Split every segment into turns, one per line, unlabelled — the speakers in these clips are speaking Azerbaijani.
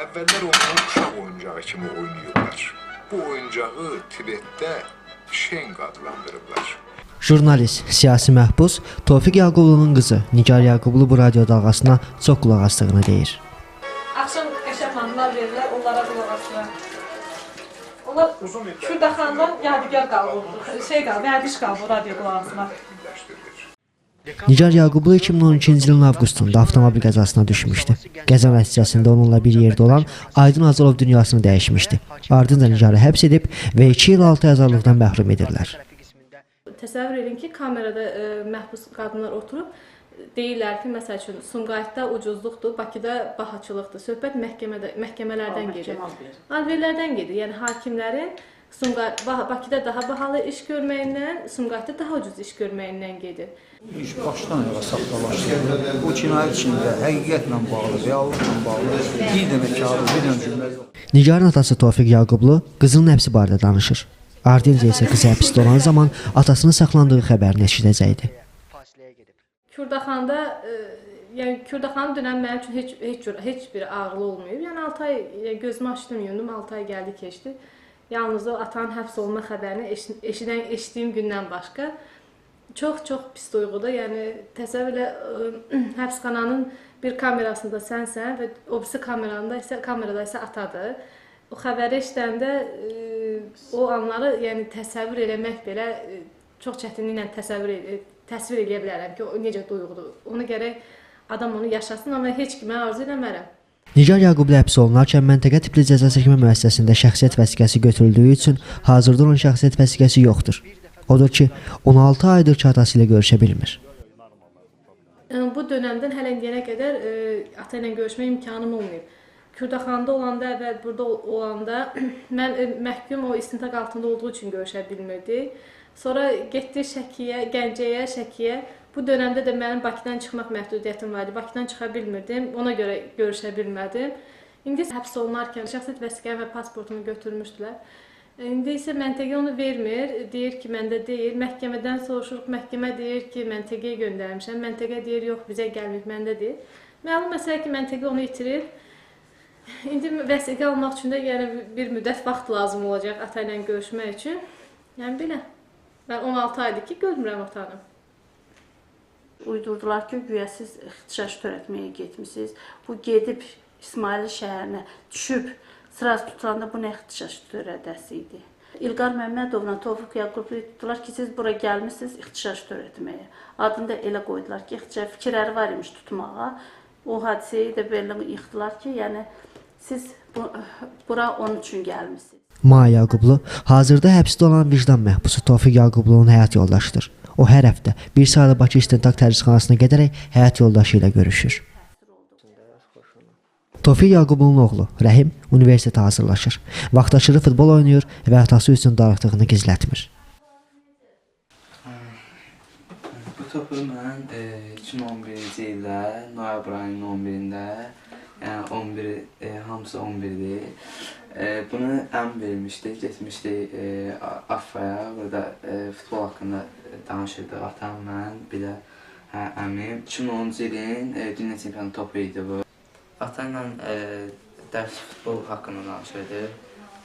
Əvvəllər onu uşaq oyuncağı kimi oynayırlar. Bu oyuncağı Tibetdə Şeng adlandırıblar.
Jurnalist, siyasi məhbus Tofiq Yaqublu'nun qızı Nigar Yaqublu bu radyo dalğasına çox qulaq asdığını deyir.
Axşam qəşəng mahnılar verirlər, onlara qulaq asırlar. Onlar Kürdaxandan yadigar qalıb, vərdiş qalıb radyo qulaq asmaq.
Nigar Yaqublu 2012-ci ilin avqustunda avtomobil qəzasına düşmüşdü. Qəza nəticəsində onunla bir yerdə olan Aydın Azalov dünyasını dəyişmişdi. Ardınca Nigarı həbs edib və 2 il 6 ay azadlıqdan məhrum edirlər.
Təsəvvür edin ki, kamerada məhbus qadınlar oturub deyirlər ki, məsəl üçün Sumqayıtda ucuzluqdur, Bakıda bahaçılıqdır. Söhbət məhkəmələrdən gedir. Alverlərdən gedir. Yəni hakimlərin Bakıda daha bahalı iş görməyindən, Sumqayıtda daha ucuz iş görməyindən gedir.
İş başdan ayağa saxtalaşdırılır. Bu cinayət içində həqiqətlə bağlı, reallıqla bağlı bir dənə kağız, bir dənə cümlə yox.
Nigarın atası Tofiq Yaqublu qızının həbsi barədə danışır. Ardınca isə qızı həbsdə olan zaman atasının saxlandığı xəbərini eşidəcəkdi.
Kürdaxanda, yəni Kürdaxanın dönəm mənim üçün heç bir ağrılı olmayıb. Yəni 6 ay gözümü açdım, yumdum, 6 ay gəldi, keçdi. Yalnız o atanın həbs olma xəbərini eşitdiyim gündən başqa çox pis duyğudur. Yəni təsəvvürlə həbsxananın bir kamerasında sənsən və o birisi kamerada isə atadır. O xəbəri eşidəndə o anları yəni təsəvvür eləmək belə çox çətinliklə təsvir eləyə bilərəm ki, o necə duyğudur. Onu gərək adam onu yaşasın, amma heç kimə arzu eləmərəm.
Nigar Yaqublu həbs olunarkən məntəqə tipli cəza çəkmə müəssisəsində şəxsiyyət vəsiqəsi götürüldüyü üçün hazırda onun şəxsiyyət vəsiqəsi yoxdur. Odur ki, 16 aydır ki, atası ilə görüşə bilmir.
Bu dönəmdən hələ indiyənə qədər ata ilə görüşmə imkanım olmayıb. Kürdaxanda olanda, əvvəl burada olanda mən məhkum o istintaq altında olduğu üçün görüşə bilmirdi. Sonra getdi Şəkiyə, Gəncəyə, Şəkiyə. Bu dönəmdə də mənim Bakıdan çıxmaq məhdudiyyətim vardı. Bakıdan çıxa bilmirdim, ona görə görüşə bilmədim. İndi həbs olunarkən şəxsiyyət vəsiqəmi və pasportumu götürmüşdülər. İndi isə məntəqə onu vermir, deyir ki, məndə deyil. Məhkəmədən soruşuruq, məhkəmə deyir ki, məntəqəyə göndərmişəm. Məntəqə deyir, yox, bizə gəlməyib, məndə deyil. Məlum məsələ ki, məntəqə onu itirir. İndi vəsiqə almaq üçün də yəni bir müddət vaxt lazım olacaq ata ilə görüşmək üçün. Yəni belə. Mən 16 aydır ki, görmürəm atanı.
Uydurdular ki, güya siz ixtişaş törətməyə getmişsiniz. Bu gedib İsmail şəhərinə düşüb, sırası tutulanda bu nə ixtişaş törədəsi idi. İlqar Məmmədovla Tofiq Yaqublu tutdular ki, siz bura gəlmişsiniz ixtişaş törətməyə. Adını da elə qoydular ki, ixtişaş fikirləri var imiş tutmağa. O hadisəyi də belə yıxdılar ki, yəni siz bura onun üçün gəlmişsiniz.
Maya Yaqublu hazırda həbsdə olan vicdan məhbusu Tofiq Yaqublu'nun həyat yoldaşıdır. O hər həftə bir saat Bakı İstintaq Tədrisxanasına gedərək həyat yoldaşı ilə görüşür. Tofiq Yaqublu'nun oğlu Rəhim universitetə hazırlaşır. Vaxtaşırı futbol oynayır və atası üçün darıxdığını gizlətmir.
Bu topu mən 2011-ci ildə, noyabr ayının 11-də, yəni 11, hamısı 11-dir. Bunu əm vermişdi, getmişdi Affaya, burada futbol haqqında danışırdı. Atam, mən, bir də əmim. 2010-cu ilin dünya çempionu topu idi bu. Ata ilə dərs futbol haqqında danışırdı.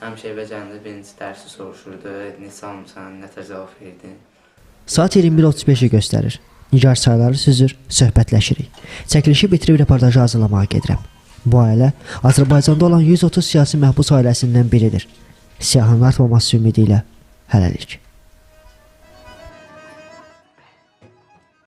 Həmişə evə gələndə birinci dərsi soruşurdu, neçə almışsan, nə tər cavab verdin.
Saat 21:35-i göstərir. Nigar sayıları süzür, söhbətləşirik. Çəkilişi bitirib reportajı hazırlamağa gedirəm. Bu ailə Azərbaycanda olan 130 siyasi məhbus ailəsindən biridir. Siyahının artmaması ümidi ilə hələlik.